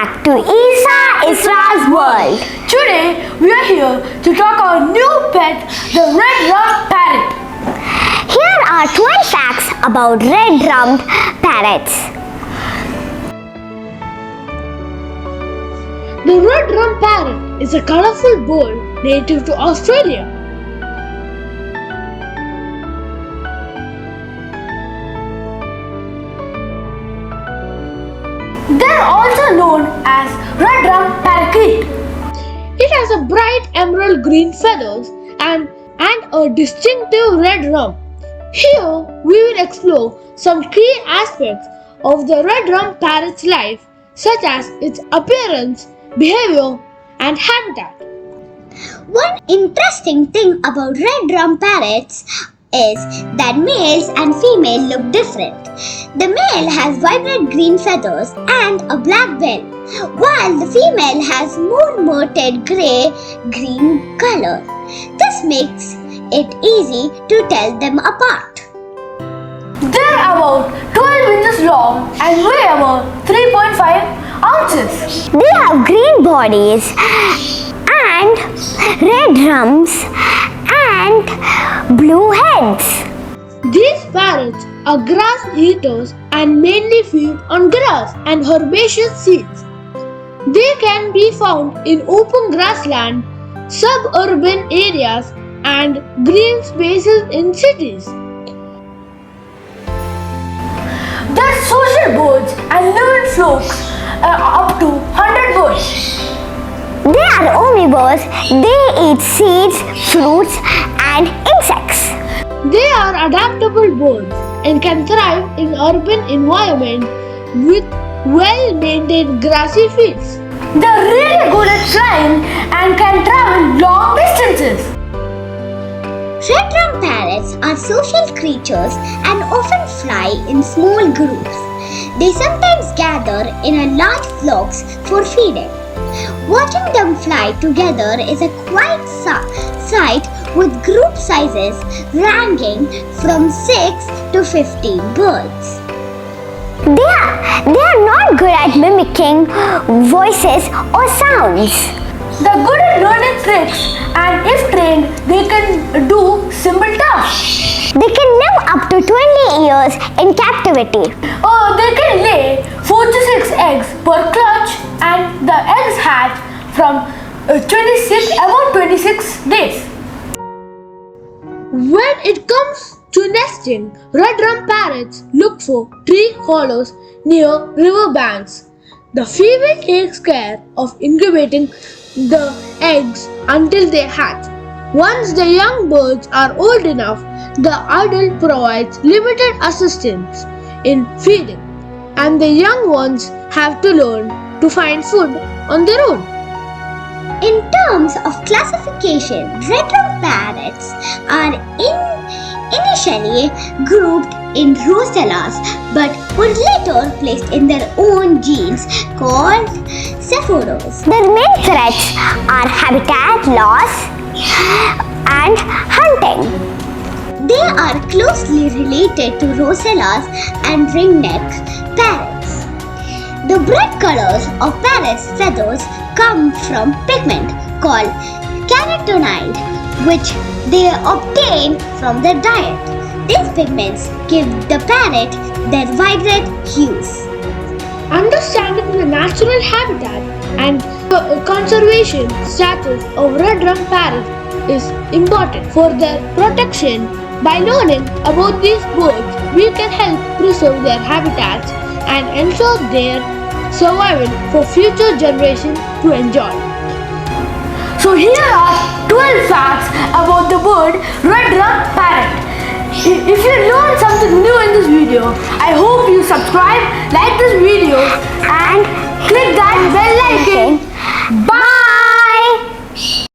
back to Isa Israa's world. Today we are here to talk about new pet, the Redrump Parrot. Here are 12 facts about red-rumped parrots. The Redrump Parrot is a colorful bird native to Australia. They are also known as Redrump Parrot. It has a bright emerald green feathers and a distinctive red rump. Here we will explore some key aspects of the Redrump Parrot's life, such as its appearance, behavior, and habitat. One interesting thing about red-rumped parrots is that males and female look different. The male has vibrant green feathers and a black bill, while the female has more muted grey-green color. This makes it easy to tell them apart. They are about 12 inches long and weigh about 3.5 ounces. They have green bodies and red rumps and blue heads. These parrots are grass eaters and mainly feed on grass and herbaceous seeds. They can be found in open grassland, suburban areas, and green spaces in cities. They are social birds and live in flocks up to 100 birds. They are omnivores. They eat seeds, fruits, and insects. They are adaptable birds and can thrive in urban environments with well-maintained grassy fields. They are really good at flying and can travel long distances. Redrump parrots are social creatures and often fly in small groups. They sometimes gather in large flocks for feeding. Watching them fly together is a quiet sight with group sizes ranging from 6 to 15 birds. They are not good at mimicking voices or sounds. They are good at learning tricks and if trained, they can do simple tasks. They can live up to 20 years in captivity. They can lay 4 to 6 eggs per clutch and the eggs hatch from about 26 days. When it comes to nesting, Redrump parrots look for tree hollows near river banks. The female takes care of incubating the eggs until they hatch. Once the young birds are old enough, the adult provides limited assistance in feeding, and the young ones have to learn to find food on their own. In terms of classification, redrump parrots are initially grouped in Rosellas but were later placed in their own genes called Cephalus. Their main threats are habitat loss and hunting. They are closely related to Rosellas and ringneck parrots. The bright colors of parrots' feathers come from pigment called carotenoid, which they obtain from their diet. These pigments give the parrot their vibrant hues. Understanding the natural habitat and conservation status of redrump parrots is important for their protection. By learning about these birds, we can help preserve their habitats and ensure their survival for future generations to enjoy. So here are 12 facts about the bird Redrump Parrot. If you learned something new in this video, I hope you subscribe, like this video